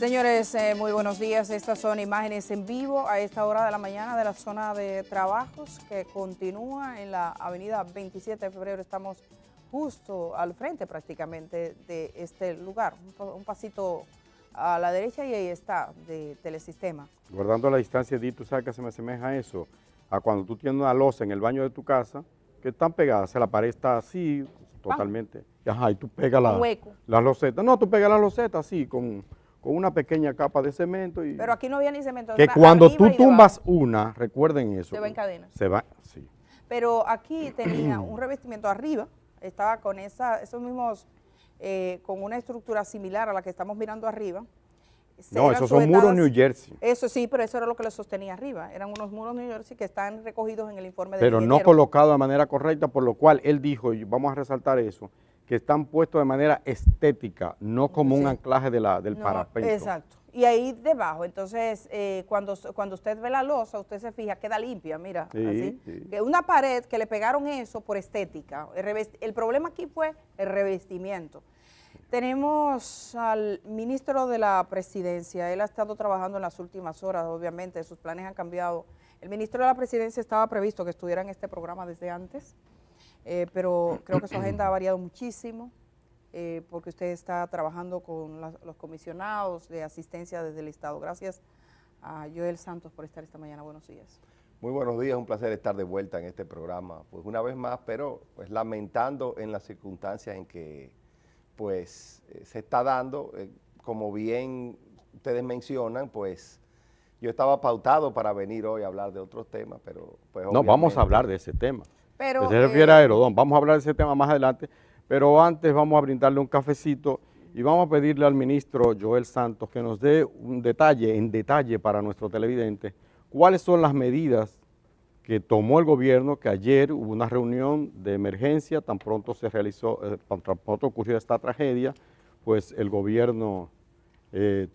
Señores, muy buenos días. Estas son imágenes en vivo a esta hora de la mañana de la zona de trabajos que continúa en la avenida 27 de febrero. Estamos justo al frente prácticamente de este lugar, un pasito a la derecha y ahí está, de Telesistema. Guardando la distancia, Edith, tú sabes que se me asemeja eso a cuando tú tienes una losa en el baño de tu casa que están pegadas, la pared está así, totalmente. Ajá, y tú pegas la loseta. No, tú pegas la loseta así, con una pequeña capa de cemento. Pero aquí no había ni cemento. Que cuando tú tumbas una, recuerden eso. Se va en cadena. Se va, sí. Pero aquí tenía un revestimiento arriba, estaba con esos mismos, con una estructura similar a la que estamos mirando arriba. No, esos son muros New Jersey. Eso sí, pero eso era lo que le sostenía arriba. Eran unos muros New Jersey que están recogidos en el informe del Pero ingeniero. no colocados de manera correcta, por lo cual él dijo, y vamos a resaltar eso, que están puestos de manera estética, no como un anclaje del parapeto. Exacto. Y ahí debajo, entonces, cuando usted ve la losa, usted se fija, queda limpia, mira, sí, así. Sí. Que una pared que le pegaron eso por estética. El problema aquí fue el revestimiento. Tenemos al ministro de la Presidencia. Él ha estado trabajando en las últimas horas, obviamente, sus planes han cambiado. El ministro de la Presidencia estaba previsto que estuviera en este programa desde antes, pero creo que su agenda ha variado muchísimo, porque usted está trabajando con los comisionados de asistencia desde el Estado. Gracias a Joel Santos por estar esta mañana. Buenos días. Muy buenos días, un placer estar de vuelta en este programa, pues una vez más, pero pues lamentando en las circunstancias en que pues se está dando, como bien ustedes mencionan, pues yo estaba pautado para venir hoy a hablar de otros temas, pero pues no, vamos a hablar de ese tema. Pero, se refiere a Herodón, vamos a hablar de ese tema más adelante, pero antes vamos a brindarle un cafecito y vamos a pedirle al ministro Joel Santos que nos dé un detalle, en detalle para nuestro televidente, cuáles son las medidas que tomó el gobierno, que ayer hubo una reunión de emergencia, tan pronto se realizó, tan pronto ocurrió esta tragedia, pues el gobierno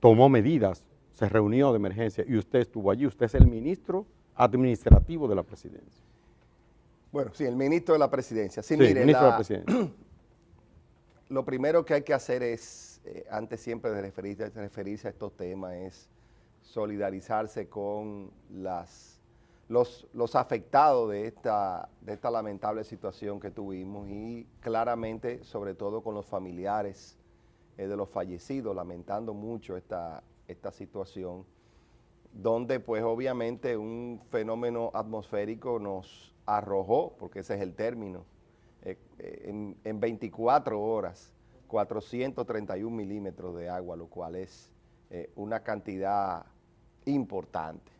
tomó medidas, se reunió de emergencia y usted estuvo allí, usted es el ministro administrativo de la presidencia. Bueno, sí, el ministro de la presidencia. Sí, mire, mire, ministro de la presidencia. Lo primero que hay que hacer es, antes siempre de referirse a estos temas, es solidarizarse con los afectados de esta lamentable situación que tuvimos y claramente, sobre todo con los familiares de los fallecidos, lamentando mucho esta situación, donde pues obviamente un fenómeno atmosférico nos arrojó, porque ese es el término, en 24 horas, 431 milímetros de agua, lo cual es una cantidad importante.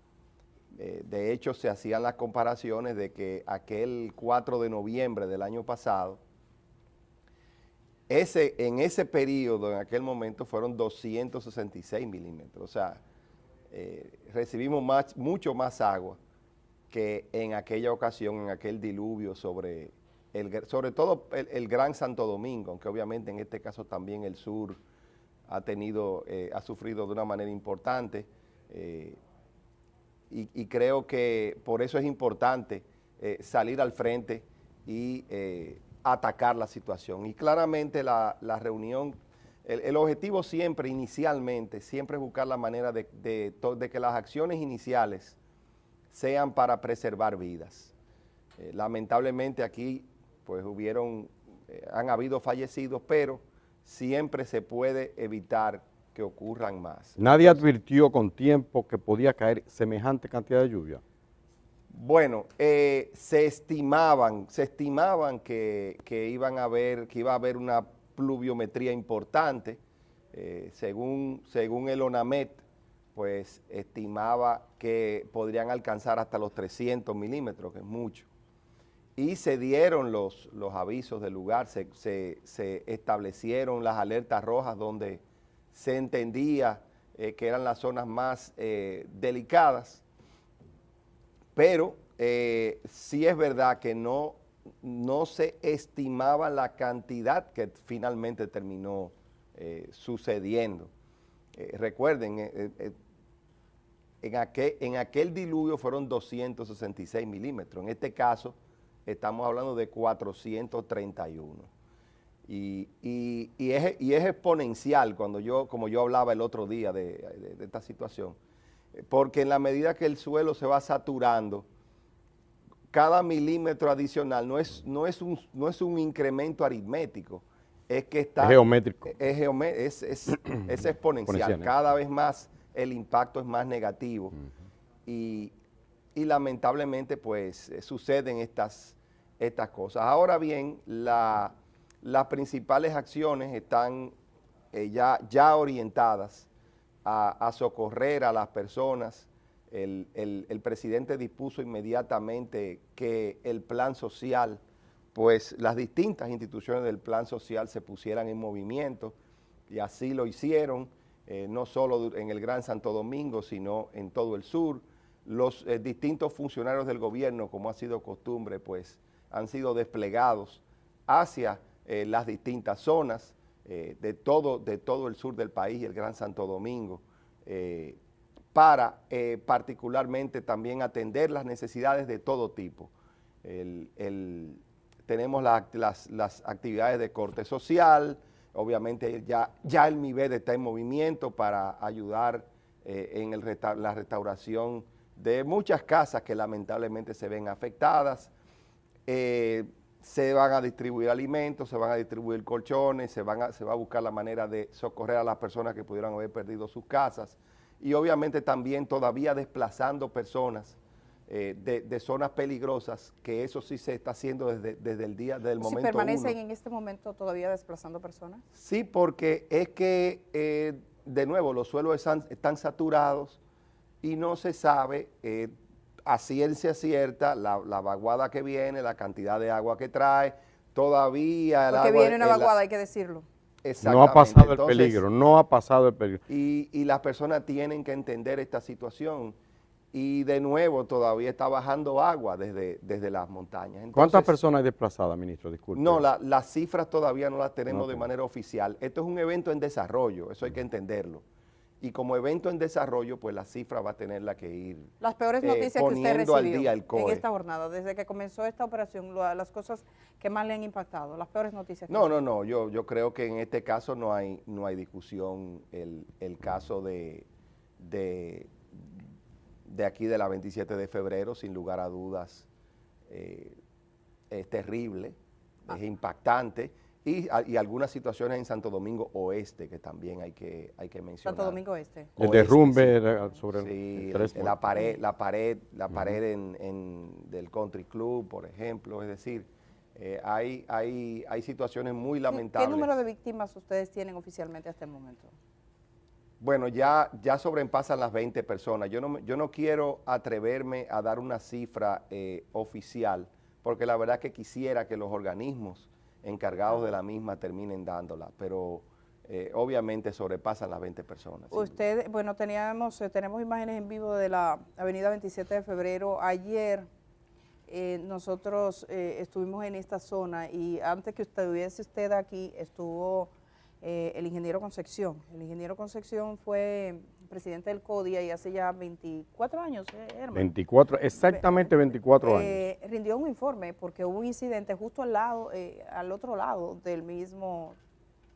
De hecho, se hacían las comparaciones de que aquel 4 de noviembre del año pasado, en ese periodo, en aquel momento, fueron 266 milímetros. O sea, recibimos mucho más agua que en aquella ocasión, en aquel diluvio sobre todo el Gran Santo Domingo, aunque obviamente en este caso también el sur ha sufrido de una manera importante. Y creo que por eso es importante salir al frente y atacar la situación. Y claramente la reunión, el objetivo siempre, inicialmente, siempre es buscar la manera de que las acciones iniciales sean para preservar vidas. Lamentablemente aquí pues han habido fallecidos, pero siempre se puede evitar que ocurran más. ¿Nadie advirtió con tiempo que podía caer semejante cantidad de lluvia? Bueno, se estimaban que iba a haber una pluviometría importante, según el ONAMET, pues estimaba que podrían alcanzar hasta los 300 milímetros, que es mucho. Y se dieron los avisos del lugar, se establecieron las alertas rojas donde se entendía que eran las zonas más delicadas, pero sí es verdad que no se estimaba la cantidad que finalmente terminó sucediendo. Recuerden, en aquel diluvio fueron 266 milímetros, en este caso estamos hablando de 431. Y es exponencial como yo hablaba el otro día de esta situación, porque en la medida que el suelo se va saturando, cada milímetro adicional no es un incremento aritmético, es que está... Es geométrico. Es exponencial. Cada vez más el impacto es más negativo. Y lamentablemente pues suceden estas cosas. Ahora bien, las principales acciones están ya orientadas a socorrer a las personas. El presidente dispuso inmediatamente que el plan social, pues las distintas instituciones del plan social se pusieran en movimiento, y así lo hicieron, no solo en el Gran Santo Domingo, sino en todo el sur. Los distintos funcionarios del gobierno, como ha sido costumbre, pues han sido desplegados hacia las distintas zonas de todo el sur del país y el Gran Santo Domingo, para particularmente también atender las necesidades de todo tipo. Tenemos las actividades de corte social, obviamente ya el MIVED está en movimiento para ayudar en la restauración de muchas casas que lamentablemente se ven afectadas. Se van a distribuir alimentos, se van a distribuir colchones, se va a buscar la manera de socorrer a las personas que pudieran haber perdido sus casas, y obviamente también todavía desplazando personas de zonas peligrosas, que eso sí se está haciendo desde el momento uno. ¿Permanecen en este momento todavía desplazando personas? Sí, porque es que, de nuevo, los suelos están saturados y no se sabe a ciencia cierta la vaguada que viene, la cantidad de agua que trae, todavía... Porque viene una vaguada, hay que decirlo. No ha pasado el peligro, no ha pasado el peligro. Y las personas tienen que entender esta situación. Y de nuevo todavía está bajando agua desde las montañas. Entonces, ¿cuántas personas hay desplazadas, ministro? Disculpe. No, las cifras todavía no las tenemos de manera oficial. Esto es un evento en desarrollo, eso hay que entenderlo. Y como evento en desarrollo, pues la cifra va a tenerla que ir las peores noticias que usted poniendo al recibió día el COE en esta jornada, desde que comenzó esta operación, las cosas que más le han impactado, las peores noticias. No, yo creo que en este caso no hay discusión. El caso de aquí de la 27 de febrero, sin lugar a dudas, es terrible, es impactante, y algunas situaciones en Santo Domingo Oeste que también hay que mencionar. Santo Domingo Oeste. El derrumbe sobre la pared del Country Club, por ejemplo, es decir, hay situaciones muy lamentables. ¿Qué número de víctimas ustedes tienen oficialmente hasta el momento? Bueno, ya sobrepasan las 20 personas. Yo no quiero atreverme a dar una cifra oficial, porque la verdad que quisiera que los organismos encargados de la misma terminen dándola, pero obviamente sobrepasan las 20 personas. Bueno, tenemos imágenes en vivo de la avenida 27 de febrero. Ayer nosotros estuvimos en esta zona, y antes que estuviese usted aquí estuvo el ingeniero Concepción. El ingeniero Concepción fue presidente del CODIA y hace ya 24 años, hermano. 24, exactamente 24 años. Rindió un informe porque hubo un incidente justo al otro lado del mismo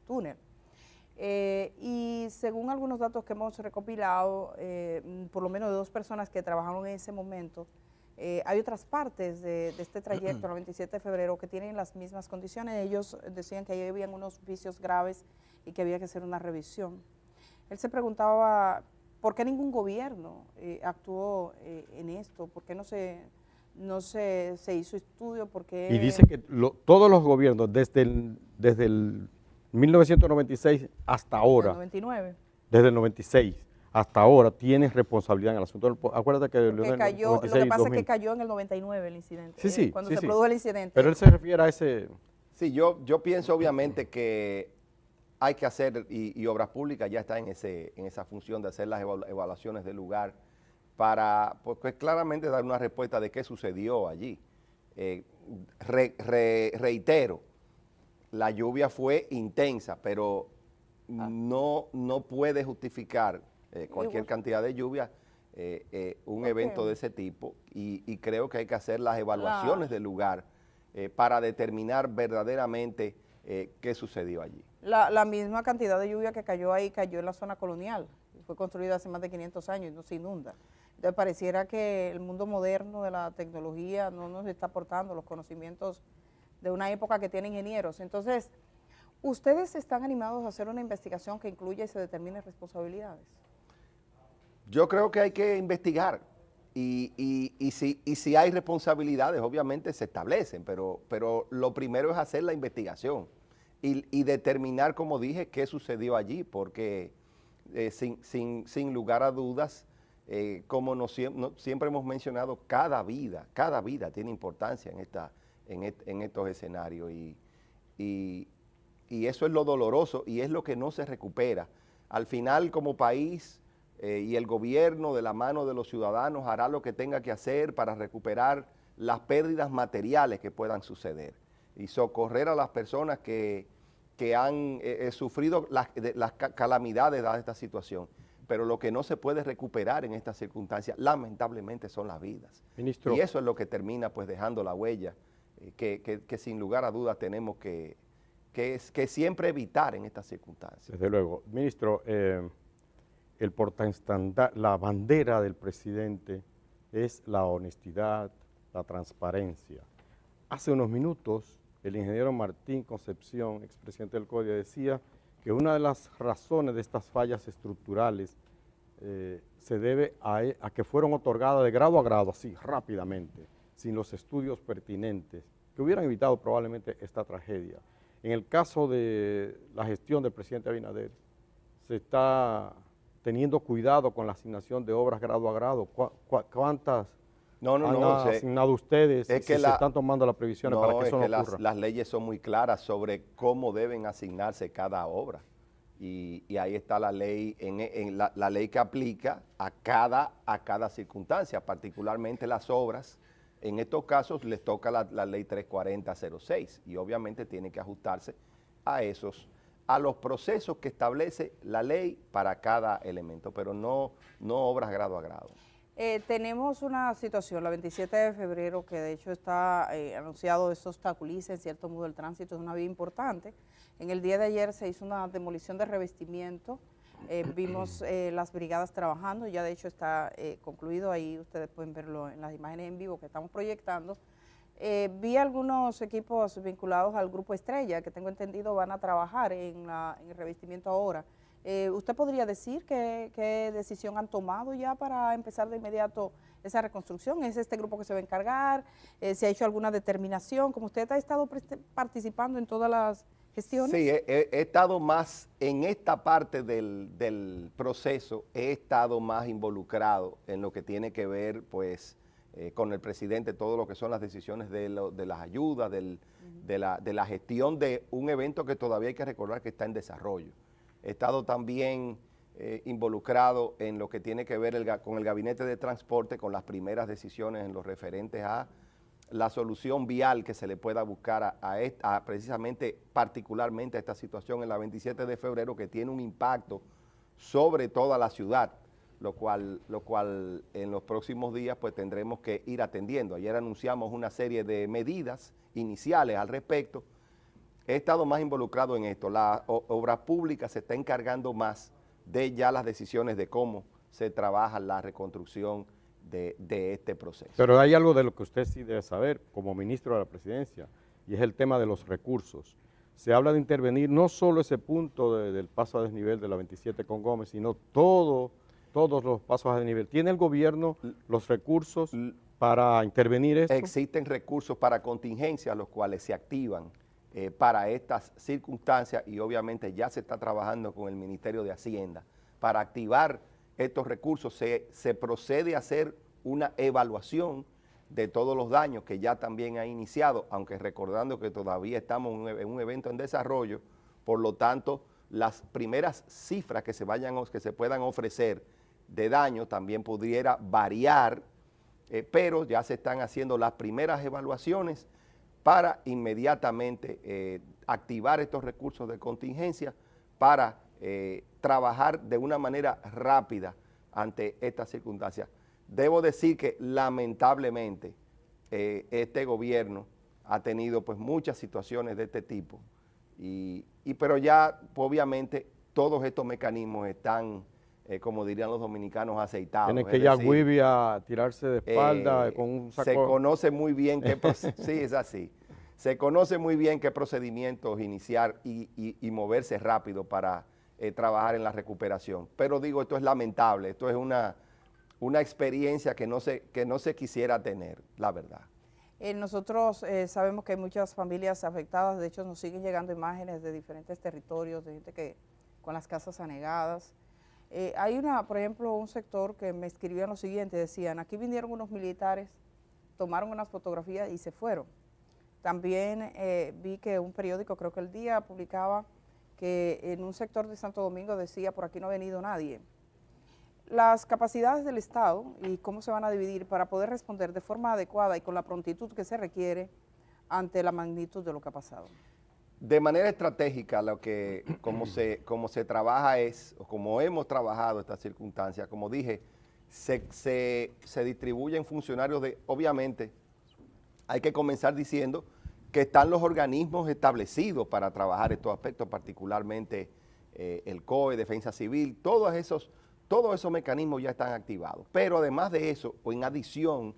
túnel. Y según algunos datos que hemos recopilado, por lo menos de 2 personas que trabajaron en ese momento, hay otras partes de este trayecto, el 27 de febrero, que tienen las mismas condiciones. Ellos decían que ahí habían unos vicios graves y que había que hacer una revisión. Él se preguntaba por qué ningún gobierno actuó en esto, por qué no se hizo estudio, por qué... Y dice que todos los gobiernos, desde el 1996 hasta ahora, ¿El 99? Desde el 96 hasta ahora, tienen responsabilidad en el asunto. Acuérdate que lo que pasa es que cayó en el 99 el incidente, sí, cuando se produjo el incidente. Pero él se refiere a ese... Sí, yo pienso obviamente que hay que hacer, y Obras Públicas ya está en esa función de hacer las evaluaciones del lugar para pues claramente dar una respuesta de qué sucedió allí. Reitero, la lluvia fue intensa, pero no puede justificar cualquier cantidad de lluvia, un evento de ese tipo, y creo que hay que hacer las evaluaciones del lugar para determinar verdaderamente qué sucedió allí. La misma cantidad de lluvia que cayó ahí cayó en la zona colonial. Fue construida hace más de 500 años y no se inunda. Entonces pareciera que el mundo moderno de la tecnología no nos está aportando los conocimientos de una época que tiene ingenieros. Entonces, ¿ustedes están animados a hacer una investigación que incluya y se determine responsabilidades? Yo creo que hay que investigar y si hay responsabilidades, obviamente se establecen, pero lo primero es hacer la investigación y determinar, como dije, qué sucedió allí, porque sin lugar a dudas, como siempre hemos mencionado, cada vida tiene importancia en estos escenarios y eso es lo doloroso y es lo que no se recupera. Al final, como país y el gobierno de la mano de los ciudadanos hará lo que tenga que hacer para recuperar las pérdidas materiales que puedan suceder y socorrer a las personas que han sufrido las calamidades de esta situación. Pero lo que no se puede recuperar en estas circunstancias, lamentablemente, son las vidas. Ministro. Y eso es lo que termina pues dejando la huella que sin lugar a dudas tenemos que siempre evitar en estas circunstancias. Desde luego. Ministro, la bandera del presidente es la honestidad, la transparencia. Hace unos minutos, el ingeniero Martín Concepción, expresidente del CODIA, decía que una de las razones de estas fallas estructurales se debe a que fueron otorgadas de grado a grado, así rápidamente, sin los estudios pertinentes, que hubieran evitado probablemente esta tragedia. En el caso de la gestión del presidente Abinader, se está teniendo cuidado con la asignación de obras grado a grado. ¿Cuántas han asignado ustedes? Es que se están tomando las previsiones para que eso no ocurra. Las leyes son muy claras sobre cómo deben asignarse cada obra. Y ahí está la ley, la ley que aplica a cada circunstancia, particularmente las obras. En estos casos les toca la ley 340-06 y obviamente tiene que ajustarse a los procesos que establece la ley para cada elemento, pero no obras grado a grado. Tenemos una situación, la 27 de febrero, que de hecho está anunciado, esto obstaculiza en cierto modo el tránsito, es una vía importante. En el día de ayer se hizo una demolición de revestimiento, vimos las brigadas trabajando, ya de hecho está concluido, ahí ustedes pueden verlo en las imágenes en vivo que estamos proyectando. Vi algunos equipos vinculados al Grupo Estrella, que tengo entendido van a trabajar en el revestimiento ahora. ¿Usted podría decir qué decisión han tomado ya para empezar de inmediato esa reconstrucción? ¿Es este grupo que se va a encargar? ¿Se ha hecho alguna determinación? Como usted ha estado participando en todas las gestiones. Sí, he estado más en esta parte del proceso, he estado más involucrado en lo que tiene que ver pues con el presidente, todo lo que son las decisiones de las ayudas, de la gestión de un evento que todavía hay que recordar que está en desarrollo. He estado también involucrado en lo que tiene que ver con el Gabinete de Transporte, con las primeras decisiones en lo referentes a la solución vial que se le pueda buscar precisamente, particularmente a esta situación en la 27 de febrero, que tiene un impacto sobre toda la ciudad, lo cual en los próximos días pues tendremos que ir atendiendo. Ayer anunciamos una serie de medidas iniciales al respecto. He estado más involucrado en esto. La obra pública se está encargando más de ya las decisiones de cómo se trabaja la reconstrucción de este proceso. Pero hay algo de lo que usted sí debe saber como ministro de la Presidencia, y es el tema de los recursos. Se habla de intervenir no solo ese punto del paso a desnivel de la 27 con Gómez, sino todos los pasos a desnivel. ¿Tiene el gobierno los recursos para intervenir esto? Existen recursos para contingencia, los cuales se activan para estas circunstancias y obviamente ya se está trabajando con el Ministerio de Hacienda para activar estos recursos. Se procede a hacer una evaluación de todos los daños que ya también ha iniciado, aunque recordando que todavía estamos en un evento en desarrollo, por lo tanto, las primeras cifras que se puedan ofrecer de daño también pudiera variar, pero ya se están haciendo las primeras evaluaciones para inmediatamente activar estos recursos de contingencia para trabajar de una manera rápida ante estas circunstancias. Debo decir que lamentablemente este gobierno ha tenido pues muchas situaciones de este tipo Pero ya, obviamente, todos estos mecanismos están, como dirían los dominicanos, aceitados. Tienen que ya a tirarse de espalda con un saco. Se conoce muy bien qué sí, es así. Se conoce muy bien qué procedimientos iniciar y moverse rápido para trabajar en la recuperación. Pero digo, esto es lamentable, esto es una experiencia que no se quisiera tener, la verdad. Nosotros sabemos que hay muchas familias afectadas, de hecho nos siguen llegando imágenes de diferentes territorios, de gente que con las casas anegadas. Hay por ejemplo, un sector que me escribían lo siguiente, decían, aquí vinieron unos militares, tomaron unas fotografías y se fueron. También vi que un periódico, creo que El Día, publicaba que en un sector de Santo Domingo decía, por aquí no ha venido nadie. Las capacidades del Estado y cómo se van a dividir para poder responder de forma adecuada y con la prontitud que se requiere ante la magnitud de lo que ha pasado. De manera estratégica, como se trabaja o como hemos trabajado estas circunstancias, como dije, se distribuyen funcionarios obviamente, hay que comenzar diciendo que están los organismos establecidos para trabajar estos aspectos, particularmente el COE, Defensa Civil, todos esos mecanismos ya están activados. Pero además de eso, o en adición,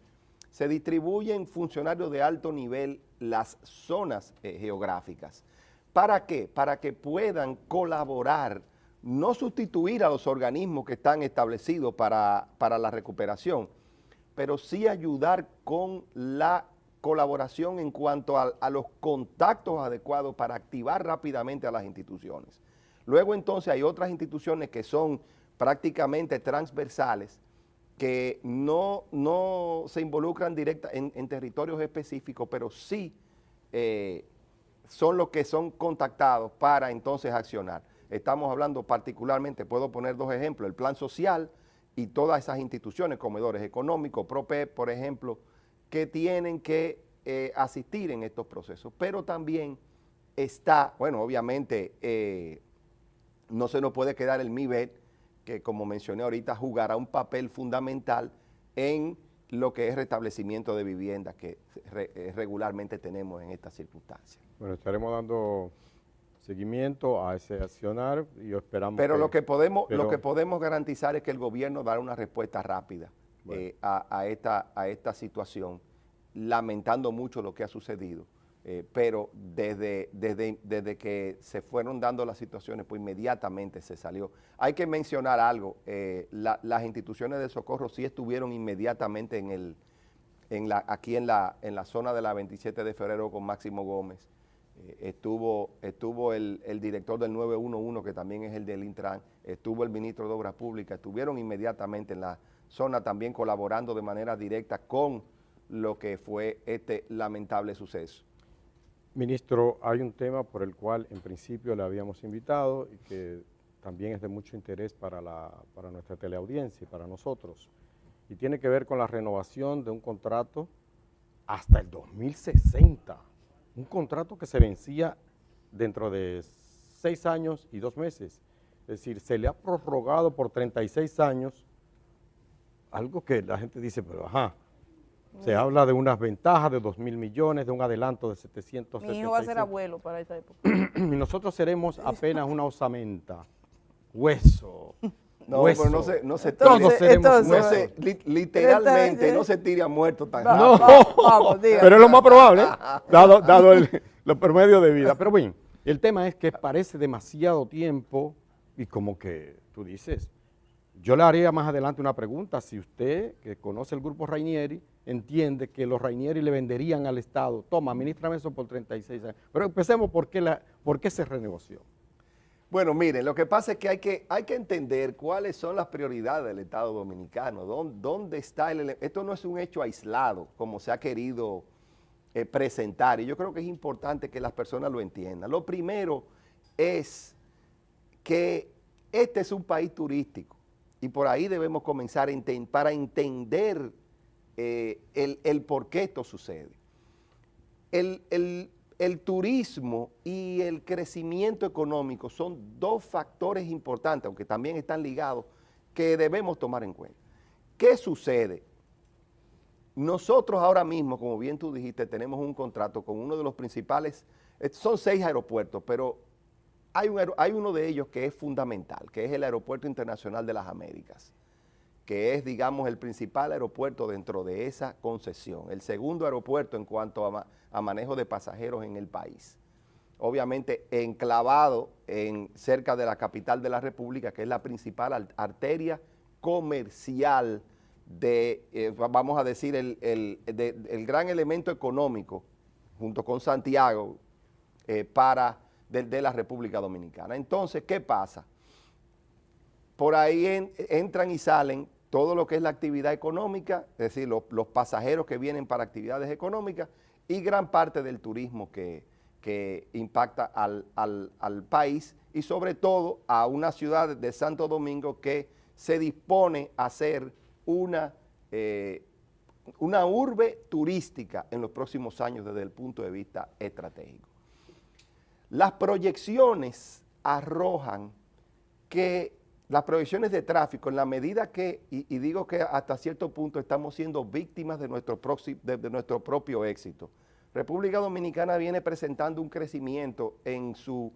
se distribuyen funcionarios de alto nivel las zonas geográficas. ¿Para qué? Para que puedan colaborar, no sustituir a los organismos que están establecidos para la recuperación, pero sí ayudar con la colaboración en cuanto a los contactos adecuados para activar rápidamente a las instituciones. Luego entonces hay otras instituciones que son prácticamente transversales, que no se involucran en territorios específicos, pero sí son los que son contactados para entonces accionar. Estamos hablando particularmente, puedo poner dos ejemplos, el Plan Social y todas esas instituciones, comedores económicos, PROPEP, por ejemplo, que tienen que asistir en estos procesos. Pero también está, bueno, obviamente no se nos puede quedar el MIBET, que como mencioné ahorita, jugará un papel fundamental en lo que es restablecimiento de viviendas que regularmente tenemos en estas circunstancias. Bueno, estaremos dando seguimiento a ese accionar y esperamos. Pero lo que podemos garantizar es que el gobierno dará una respuesta rápida a esta situación, lamentando mucho lo que ha sucedido. Pero desde que se fueron dando las situaciones, pues inmediatamente se salió. Hay que mencionar algo, las instituciones de socorro sí estuvieron inmediatamente aquí en la zona de la 27 de febrero con Máximo Gómez. Estuvo el director del 911, que también es el del Intran, estuvo el ministro de Obras Públicas, estuvieron inmediatamente en la zona también colaborando de manera directa con lo que fue este lamentable suceso. Ministro, hay un tema por el cual en principio le habíamos invitado y que también es de mucho interés para nuestra teleaudiencia y para nosotros, y tiene que ver con la renovación de un contrato hasta el 2060, un contrato que se vencía dentro de 6 años y 2 meses, es decir, se le ha prorrogado por 36 años, algo que la gente dice, pero ajá, se habla de unas ventajas de 2.000 millones, de un adelanto de 775. Mi hijo va a ser abuelo para esta época. Y nosotros seremos apenas una osamenta, hueso. No, hueso. pero no se Todos seremos hueso. Literalmente no se tira muerto tan No, vamos, pero es lo más probable, dado los promedios de vida. Pero bueno, el tema es que parece demasiado tiempo y como que tú dices, yo le haría más adelante una pregunta, si usted, que conoce el grupo Rainieri, entiende que los Rainieri le venderían al Estado, toma, administrame eso por 36 años. Pero empecemos por qué se renegoció. Bueno, miren, lo que pasa es que hay que entender cuáles son las prioridades del Estado Dominicano, dónde está esto no es un hecho aislado, como se ha querido presentar, y yo creo que es importante que las personas lo entiendan. Lo primero es que este es un país turístico, y por ahí debemos comenzar para entender el por qué esto sucede. El turismo y el crecimiento económico son dos factores importantes, aunque también están ligados, que debemos tomar en cuenta. ¿Qué sucede? Nosotros ahora mismo, como bien tú dijiste, tenemos un contrato con uno de los principales Son 6 aeropuertos, pero hay uno de ellos que es fundamental, que es el Aeropuerto Internacional de las Américas, que es, digamos, el principal aeropuerto dentro de esa concesión, el segundo aeropuerto en cuanto a manejo de pasajeros en el país. Obviamente enclavado cerca de la capital de la República, que es la principal arteria comercial vamos a decir, el gran elemento económico, junto con Santiago, de la República Dominicana. Entonces, ¿qué pasa? Por ahí entran y salen todo lo que es la actividad económica, es decir, los pasajeros que vienen para actividades económicas y gran parte del turismo que impacta al país y sobre todo a una ciudad de Santo Domingo que se dispone a ser una urbe turística en los próximos años desde el punto de vista estratégico. Las proyecciones arrojan que las proyecciones de tráfico, en la medida que, y digo que hasta cierto punto estamos siendo víctimas de nuestro propio éxito. República Dominicana viene presentando un crecimiento en sus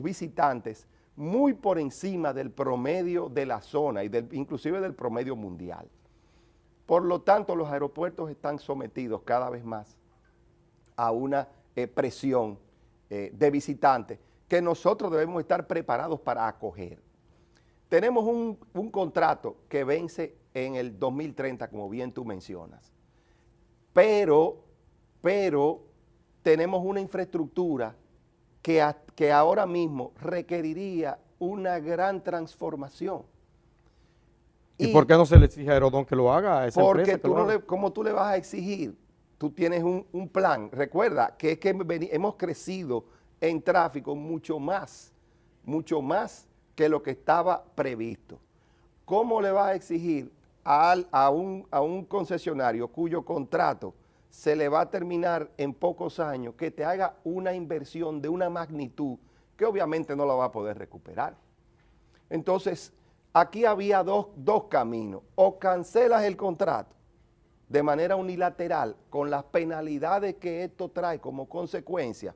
visitantes muy por encima del promedio de la zona y inclusive del promedio mundial. Por lo tanto, los aeropuertos están sometidos cada vez más a una presión de visitantes que nosotros debemos estar preparados para acoger. Tenemos un contrato que vence en el 2030, como bien tú mencionas, pero tenemos una infraestructura que ahora mismo requeriría una gran transformación. ¿Y por qué no se le exige a Aerodón que lo haga a esa empresa? Porque ¿cómo tú le vas a exigir? Tú tienes un plan. Recuerda que hemos crecido en tráfico mucho más que lo que estaba previsto. ¿Cómo le vas a exigir a un concesionario cuyo contrato se le va a terminar en pocos años que te haga una inversión de una magnitud que obviamente no la va a poder recuperar? Entonces, aquí había dos caminos. O cancelas el contrato de manera unilateral con las penalidades que esto trae como consecuencia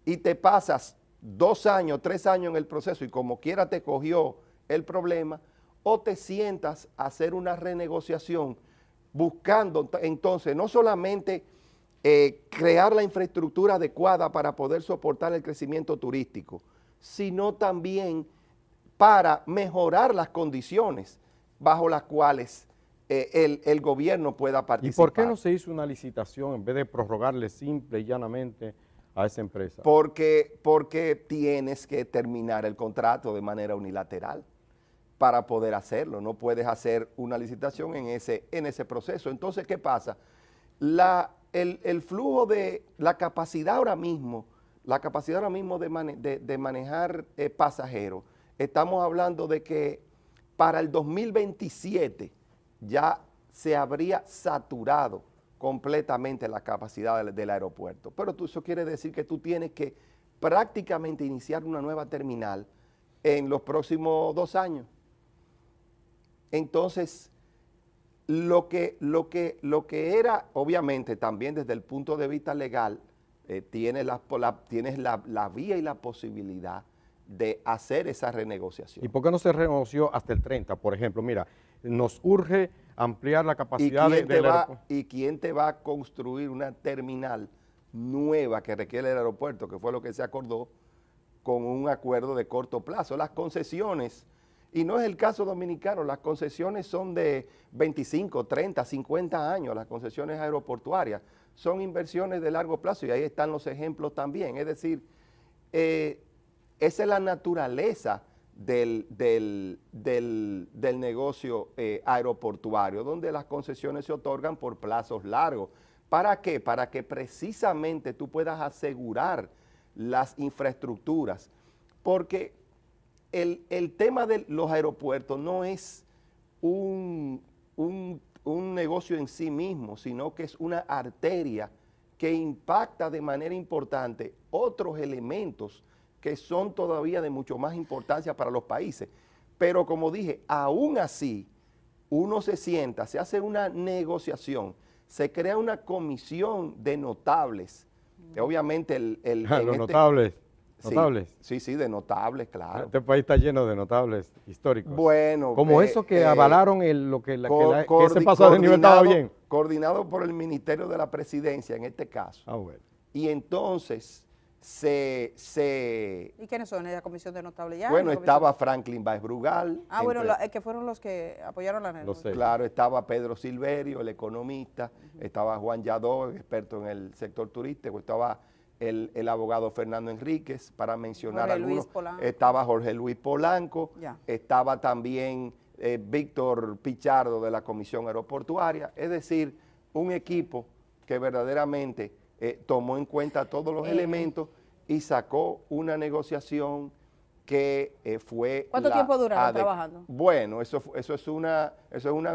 y te pasas 2 años, 3 años en el proceso y como quiera te cogió el problema, o te sientas a hacer una renegociación buscando entonces no solamente crear la infraestructura adecuada para poder soportar el crecimiento turístico, sino también para mejorar las condiciones bajo las cuales el gobierno pueda participar. ¿Y por qué no se hizo una licitación en vez de prorrogarle simple y llanamente a esa empresa? Porque tienes que terminar el contrato de manera unilateral para poder hacerlo. No puedes hacer una licitación en ese proceso. Entonces, ¿qué pasa? El flujo de la capacidad ahora mismo de manejar pasajeros, estamos hablando de que para el 2027 ya se habría saturado completamente la capacidad del aeropuerto. Pero eso quiere decir que tú tienes que prácticamente iniciar una nueva terminal en los próximos 2 años. Entonces, lo que era, obviamente, también desde el punto de vista legal, tienes la vía y la posibilidad de hacer esa renegociación. ¿Y por qué no se renegoció hasta el 30? Por ejemplo, mira, nos urge ampliar la capacidad del aeropuerto. ¿Y quién te va a construir una terminal nueva que requiere el aeropuerto? Que fue lo que se acordó con un acuerdo de corto plazo. Las concesiones, y no es el caso dominicano, las concesiones son de 25, 30, 50 años, las concesiones aeroportuarias. Son inversiones de largo plazo y ahí están los ejemplos también. Es decir, esa es la naturaleza del negocio aeroportuario, donde las concesiones se otorgan por plazos largos. ¿Para qué? Para que precisamente tú puedas asegurar las infraestructuras, porque el tema de los aeropuertos no es un negocio en sí mismo, sino que es una arteria que impacta de manera importante otros elementos que son todavía de mucho más importancia para los países. Pero como dije, aún así, uno se sienta, se hace una negociación, se crea una comisión de notables Obviamente en Los notables. Notables. Sí, sí, de notables, claro. Este país está lleno de notables históricos. Bueno. Como esos que avalaron que ese paso de nivel estaba bien. Coordinado por el Ministerio de la Presidencia, en este caso. Ah, bueno. Y entonces ¿Y quiénes son en la comisión de notables ya? Bueno, estaba Franklin Baez Brugal. Bueno, que fueron los que apoyaron la negociación. Claro, estaba Pedro Silverio, el economista, estaba Juan Yadó, experto en el sector turístico, estaba el abogado Fernando Enríquez, para mencionar algunos. Estaba Jorge Luis Polanco, estaba también Víctor Pichardo de la Comisión Aeroportuaria, es decir, un equipo que verdaderamente tomó en cuenta todos los elementos y sacó una negociación que fue... ¿Cuánto tiempo duraron trabajando? Bueno, eso es una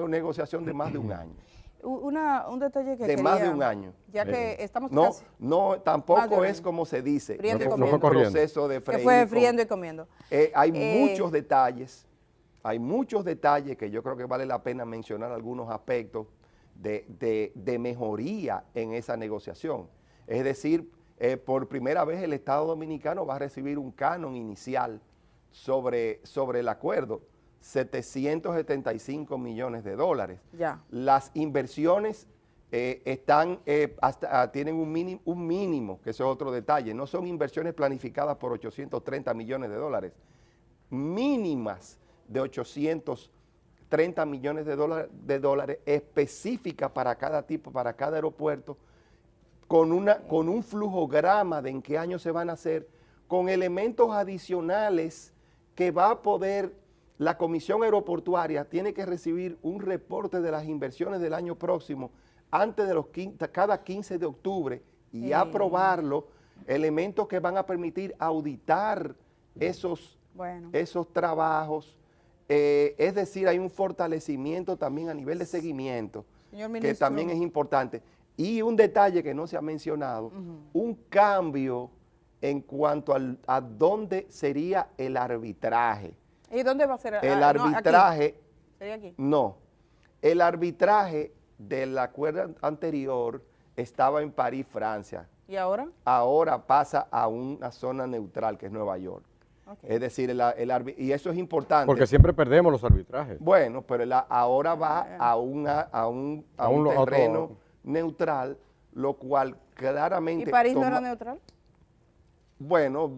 negociación de más de un año. Un detalle que de más de un año. Ya que estamos casi... No, tampoco es como se dice. No fue proceso de freír. Que fue friendo y comiendo. Hay muchos detalles que yo creo que vale la pena mencionar algunos aspectos de mejoría en esa negociación. Es decir, por primera vez el Estado Dominicano va a recibir un canon inicial sobre el acuerdo, 775 millones de dólares. Ya. Las inversiones tienen un mínimo, que eso es otro detalle, no son inversiones planificadas por 830 millones de dólares, mínimas de 830 millones de dólares específicas para cada tipo, para cada aeropuerto, con un flujograma de en qué año se van a hacer, con elementos adicionales que va a poder, la Comisión Aeroportuaria tiene que recibir un reporte de las inversiones del año próximo antes de cada 15 de octubre y aprobarlo, elementos que van a permitir auditar esos trabajos. Es decir, hay un fortalecimiento también a nivel de seguimiento, que también es importante. Y un detalle que no se ha mencionado, un cambio en cuanto a dónde sería el arbitraje. ¿Y dónde va a ser? El arbitraje, ¿aquí? ¿Sería aquí? No, el arbitraje del acuerdo anterior estaba en París, Francia. ¿Y ahora? Ahora pasa a una zona neutral, que es Nueva York. Okay. Es decir, y eso es importante. Porque siempre perdemos los arbitrajes. Bueno, pero ahora va a un terreno neutral, lo cual claramente... ¿Y París no era neutral? Bueno,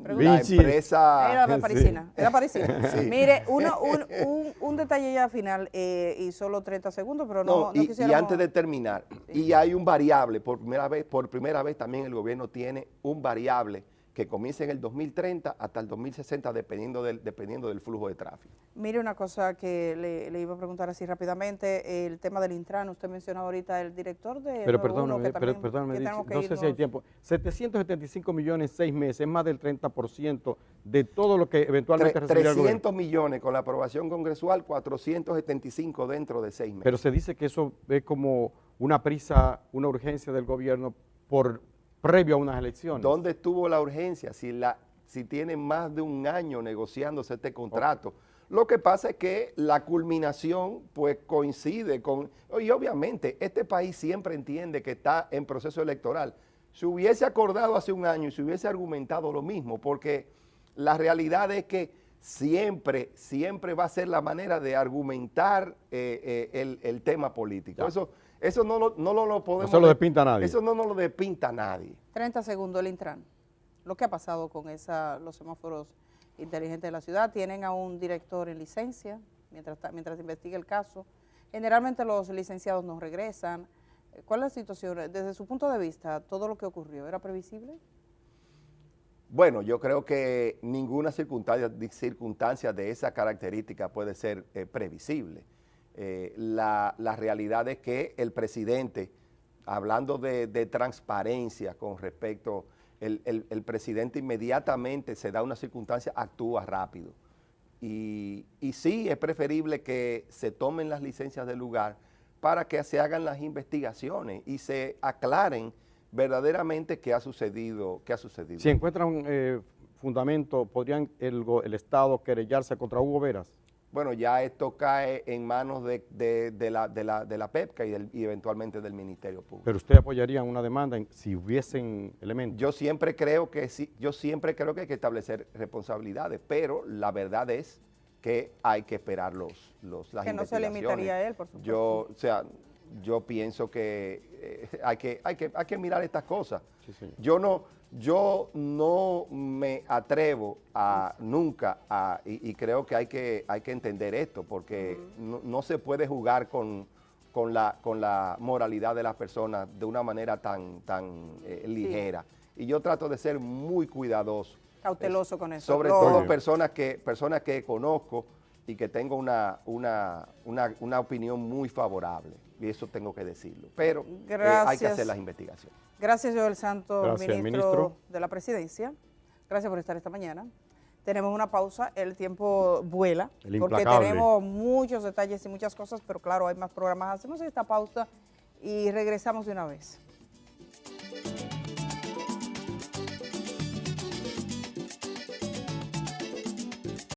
la empresa... Era parisina, sí. Era parisina. Sí. Mire, un detalle ya final, y solo 30 segundos, pero no quisiéramos... Y antes de terminar, y hay un variable, por primera vez también el gobierno tiene un variable que comienza en el 2030 hasta el 2060, dependiendo del flujo de tráfico. Mire, una cosa que le iba a preguntar así rápidamente, el tema del Intran, usted mencionaba ahorita el director de... Pero perdóname, no sé si hay tiempo. 775 millones en 6 meses, es más del 30% de todo lo que eventualmente recibiría el gobierno. 300 millones con la aprobación congresual, 475 dentro de 6 meses. Pero se dice que eso es como una prisa, una urgencia del gobierno previo a unas elecciones. ¿Dónde estuvo la urgencia? Si tienen más de un año negociándose este contrato. Okay. Lo que pasa es que la culminación pues coincide con... Y obviamente este país siempre entiende que está en proceso electoral. Se hubiese acordado hace un año y se hubiese argumentado lo mismo, porque la realidad es que siempre va a ser la manera de argumentar el tema político. Eso no lo podemos... Eso lo despinta nadie. Eso no nos lo despinta nadie. 30 segundos el Intran. Lo que ha pasado con los semáforos inteligentes de la ciudad, tienen a un director en licencia mientras investiga el caso. Generalmente los licenciados no regresan. ¿Cuál es la situación? Desde su punto de vista, ¿todo lo que ocurrió era previsible? Bueno, yo creo que ninguna circunstancia de esa característica puede ser previsible. La realidad es que el presidente, hablando de transparencia con respecto, el presidente inmediatamente se da una circunstancia, actúa rápido. Y sí, es preferible que se tomen las licencias del lugar para que se hagan las investigaciones y se aclaren verdaderamente qué ha sucedido. Si encuentran fundamento, ¿podrían el Estado querellarse contra Hugo Veras? bueno, ya esto cae en manos de la PEPCA y eventualmente del Ministerio Público. Pero usted apoyaría una demanda si hubiesen elementos. Yo siempre creo que sí, yo siempre creo que hay que establecer responsabilidades, pero la verdad es que hay que esperar las investigaciones. Que no se limitaría a él, por supuesto. Yo pienso que hay que mirar estas cosas. Sí, señor. Yo no me atrevo nunca y creo que hay que entender esto, porque no se puede jugar con la moralidad de las personas de una manera tan ligera. Y yo trato de ser muy cuidadoso. Cauteloso con eso. Sobre todo personas que conozco y que tengo una opinión muy favorable. Y eso tengo que decirlo. Pero hay que hacer las investigaciones. Gracias, Joel Santos, Gracias, ministro de la Presidencia. Gracias por estar esta mañana. Tenemos una pausa, el tiempo vuela, porque tenemos muchos detalles y muchas cosas, pero claro, hay más programas. Hacemos esta pausa y regresamos de una vez.